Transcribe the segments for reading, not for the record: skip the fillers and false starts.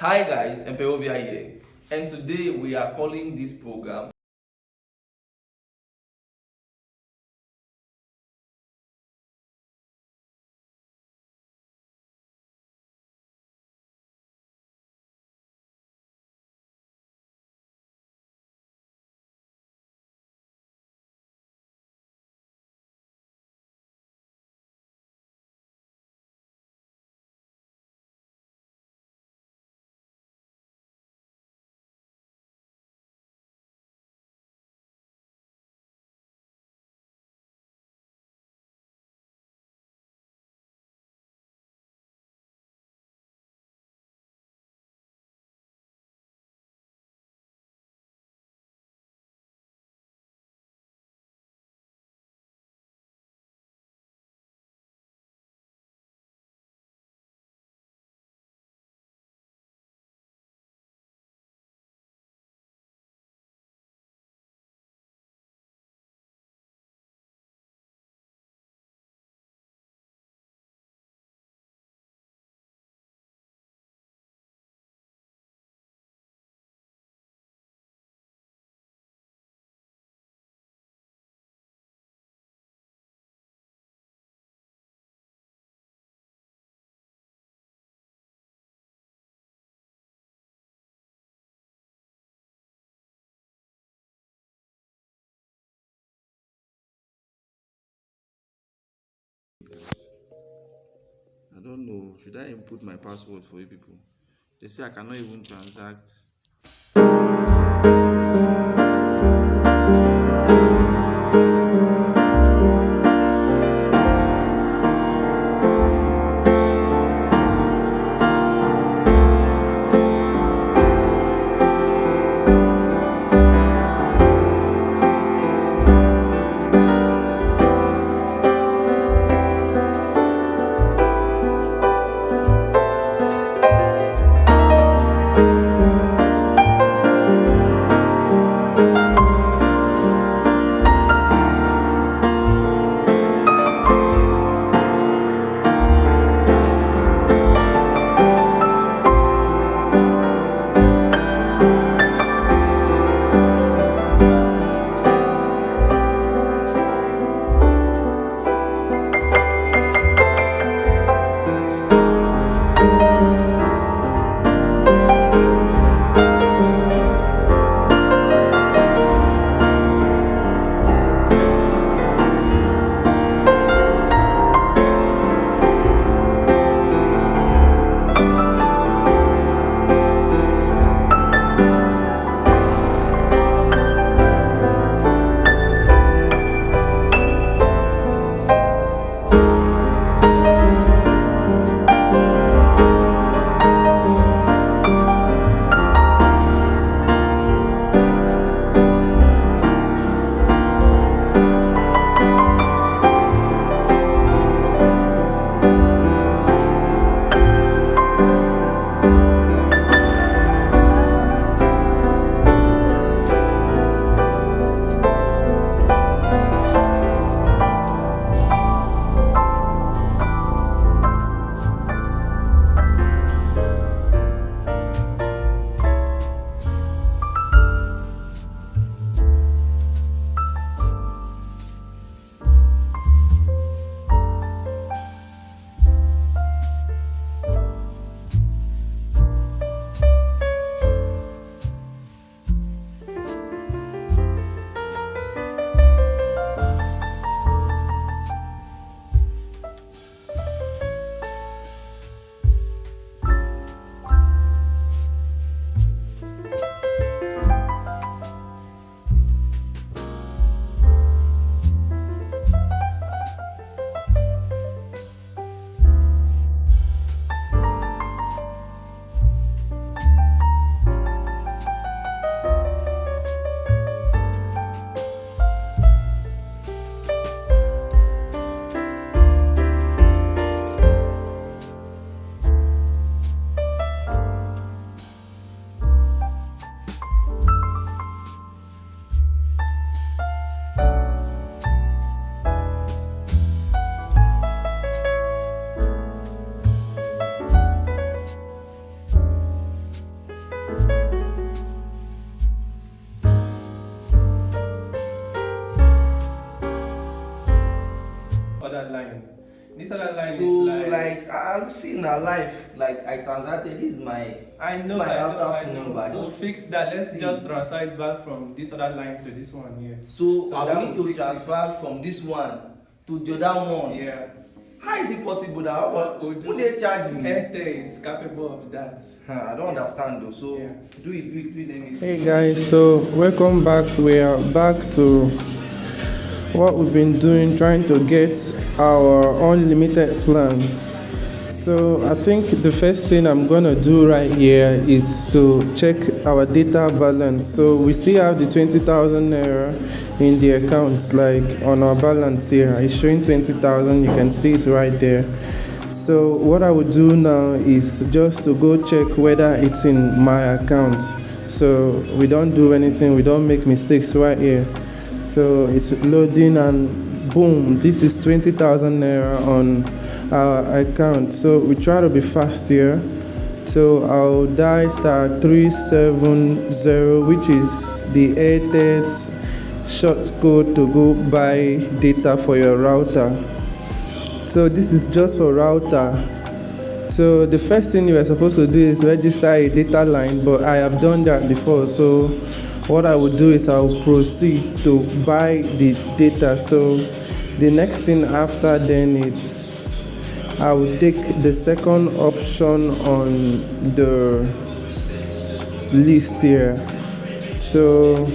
Hi guys, EMPEROVIAL here, and today we are calling this program I don't know. Should I input my password for you people? They say I cannot even transact. other line So is like I'm seeing a life, like I transacted. This is my I know, my I know, router I phone know. number. We'll Just fix that. Let's see. just transfer it back from this other line to this one here. So I that will need will to fix it. transfer from this one to the other one. Yeah. How is it possible that Would who they charge me? Airtel is capable of that. I don't understand though. So Yeah. do it. Let me see. Hey guys, so welcome back. We are back to what we've been doing, trying to get our unlimited plan. So I think the first thing I'm gonna do right here is to check our data balance. So we still have the 20,000 naira in the account, like on our balance here. It's showing 20,000. You can see it right there. So what I would do now is just to go check whether it's in my account. So we don't do anything, we don't make mistakes right here. So it's loading and boom, this is 20,000 naira on our account. So we try to be fast here. So I'll dial *370, which is the Airtel's short code to go buy data for your router. So this is just for router. So the first thing you are supposed to do is register a data line, but I have done that before. So what I will do is I'll proceed to buy the data. So the next thing after then it's I will take the second option on the list here. So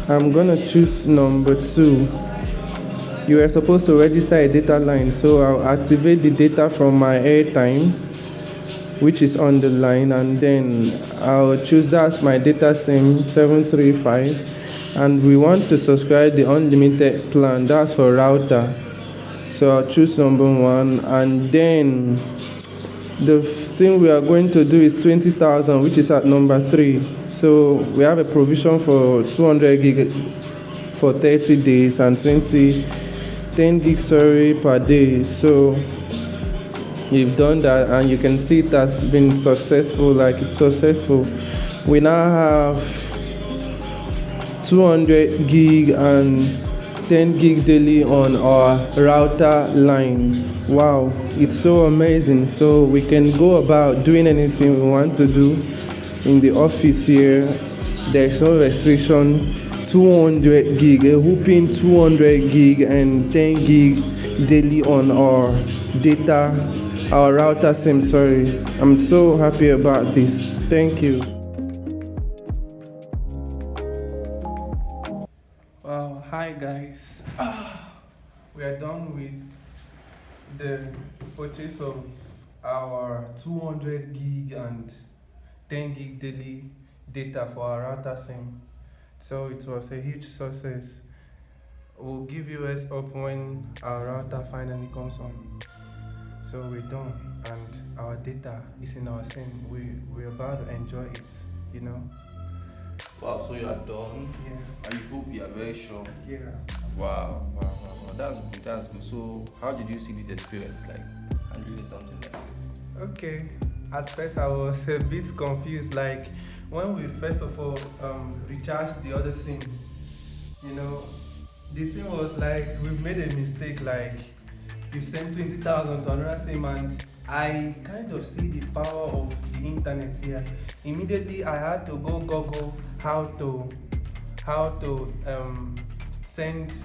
I'm gonna choose number 2. You are supposed to register a data line, so I'll activate the data from my airtime, which is on the line, and then I'll choose that's my data SIM 735, and we want to subscribe the unlimited plan. That's for router. So I'll choose number 1, and then the thing we are going to do is 20,000, which is at number 3. So we have a provision for 200 gig for 30 days and 10 gigs per day. So you've done that, and you can see it has been successful, like it's successful. We now have 200 gig and 10 gig daily on our router line. Wow, it's so amazing. So we can go about doing anything we want to do in the office here. There's no restriction. 200 gig, a whooping 200 gig and 10 gig daily on our data, our router SIM, sorry. I'm so happy about this. Thank you. Wow, hi guys. We are done with the purchase of our 200 gig and 10 gig daily data for our router SIM. So it was a huge success. We'll give you a up when our router finally comes on. So we're done, and our data is in our SIM. We're about to enjoy it, you know. Wow, so you are done. Yeah. And you hope you are very sure. Yeah. Wow. That's good. So how did you see this experience, like handling something like this? Okay. At first I was a bit confused, like when we first of all recharged the other SIM, you know, the SIM was like, we've made a mistake, like you sent 20,000 to another SIM, and I kind of see the power of the internet here. Immediately I had to go Google how to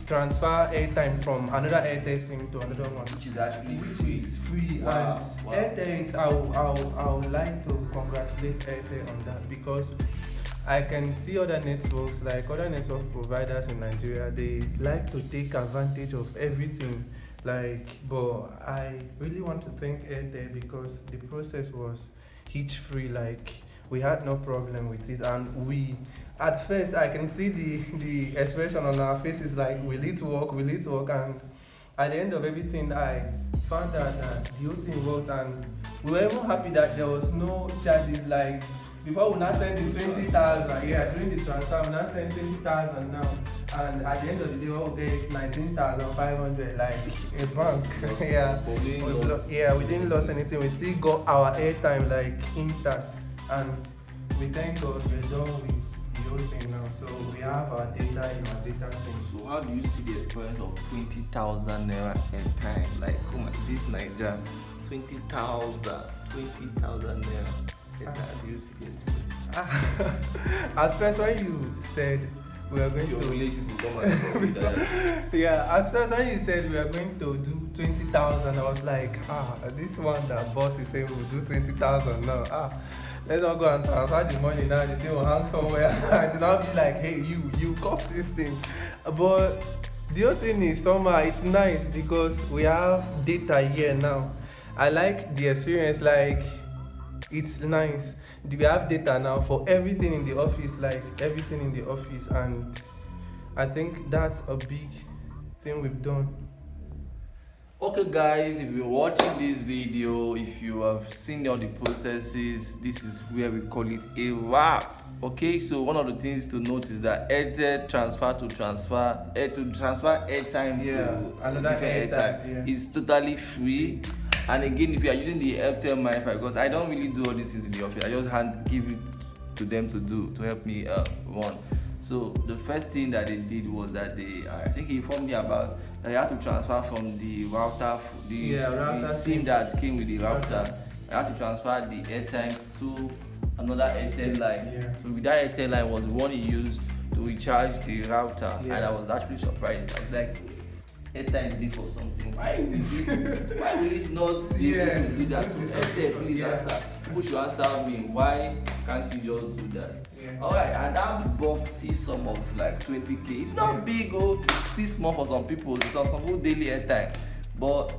transfer airtime from another Airtel SIM to another one, Which is actually free. Wow. And Airtel is, I would like to congratulate Airtel on that, because I can see other networks, like other network providers in Nigeria, they like to take advantage of everything, like, but I really want to thank Airtel because the process was hitch free. Like we had no problem with it, and we, at first I can see the expression on our faces, like will it work, and at the end of everything I found out that the whole thing worked, and we were even happy that there was no charges. Like before we now send the 20,000, during the transfer we now send 20,000 now, and at the end of the day what we get is 19,500, like a bank. We didn't lose anything. We still got our airtime like intact, and we thank God we're done with the whole thing now. So we have our data in our data sync. So how do you see the experience of 20,000 naira airtime? Like, come on, this Niger, 20,000 naira airtime. Do you see the experience? At first, when you said we are going Your to village people come and tell you that. yeah, at first when you said we are going to do 20,000, I was like, this one that boss is saying we'll do 20,000 now. Let's not go and transfer the money now. The thing will hang somewhere. It's not be like, hey, you cost this thing. But the other thing is somehow it's nice because we have data here now. I like the experience, like it's nice. We have data now for everything in the office, and I think that's a big thing we've done. Okay guys, if you're watching this video, if you have seen all the processes, this is where we call it a wrap. Okay, so one of the things to note is that Airtel transfer airtime to another different airtime is totally free. And again, if you are using the Airtel MiFi, because I don't really do all these things in the office, I just give it to them to help me run. So the first thing that they did was that I think he informed me about that you had to transfer from the router, the SIM that came with the router. I had to transfer the airtime to another Airtel line. Yeah. So with that Airtel line was the one he used to recharge the router, and I was actually surprised. I was like, Airtime did for something. Why will it not be able to do that? So Airtel, please answer. People should answer me. Why can't you just do that? Alright, and that box is sum of like 20k. It's not big, it's still small for some people. It's some people daily airtime. But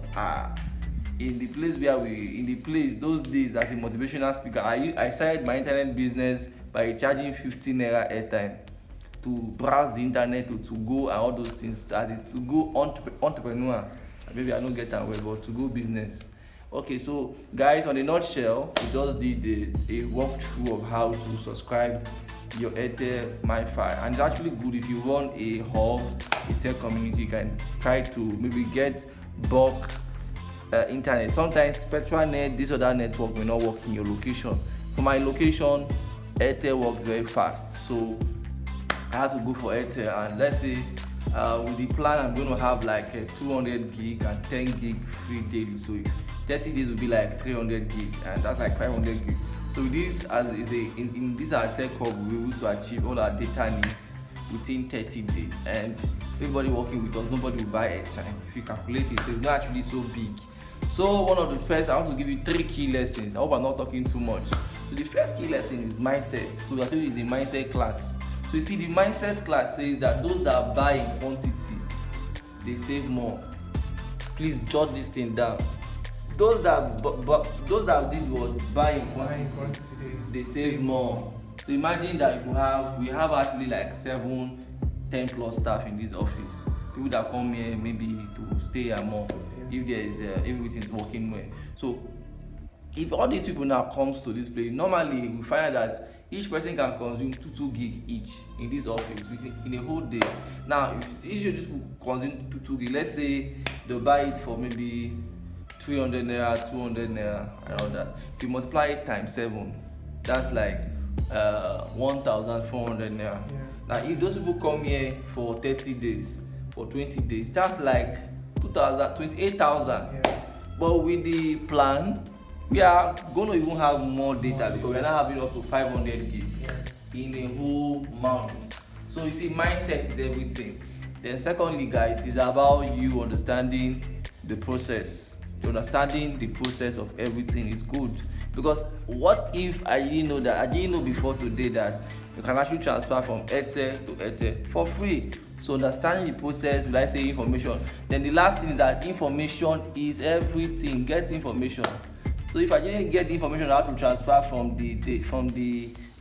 in the place those days as a motivational speaker, I started my internet business by charging 15 naira airtime to browse the internet, to go and all those things, to go entrepreneur. Maybe I don't get that well, but to go business. Okay, so guys, on a nutshell, we just did a walkthrough of how to subscribe your Airtel MiFi, and it's actually good if you run a hub, a tech community. You can try to maybe get bulk internet. Sometimes SpectraNet, this other network may not work in your location. For my location, Airtel works very fast, so I had to go for Airtel. And let's say with the plan, I'm going to have like a 200 gig and 10 gig free daily. So if 30 days will be like 300 gig, and that's like 500 gig. So this in this our tech hub, we'll be able to achieve all our data needs within 30 days. And everybody working with us, nobody will buy airtime if you calculate it. So it's not actually so big. So one of the first, I want to give you 3 key lessons. I hope I'm not talking too much. So the first key lesson is mindset. So I told you it's a mindset class. So you see, the mindset class says that those that buy in quantity, they save more. Please jot this thing down. Those that did what? Buy in quantity, they save more. So imagine that if we have actually like 7-10 plus staff in this office, people that come here maybe to stay and more, if there is everything's working well. So if all these people now comes to this place, normally we find that each person can consume 2 gig each in this office in a whole day. Now if each of these people consume 2 gig, let's say they buy it for maybe 300 naira, 200 naira and all that. If you multiply it times 7, that's like 1,400 naira. Now if those people come here for 30 days, for 20 days, that's like 28,000. But with the plan, we are going to even have more data because we are now having up to 500 gig in a whole month. So you see, mindset is everything. Then secondly, guys, is about you understanding the process. Understanding the process of everything is good, because what if I didn't know before today that you can actually transfer from Airtel to Airtel for free. So understanding the process, will I say information. Then the last thing is that information is everything. Get information. So if I didn't get the information on how to transfer from the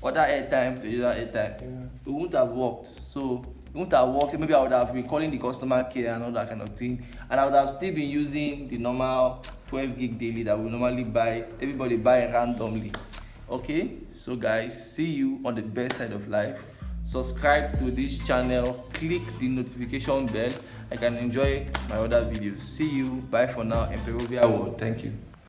other airtime to the other airtime, it wouldn't have worked. So it wouldn't have worked. Maybe I would have been calling the customer care and all that kind of thing, and I would have still been using the normal 12 gig daily that we normally buy. Everybody buy randomly. Okay, so guys, see you on the best side of life. Subscribe to this channel, click the notification bell. I can enjoy my other videos. See you. Bye for now. EMPEROVIAL world. Thank you.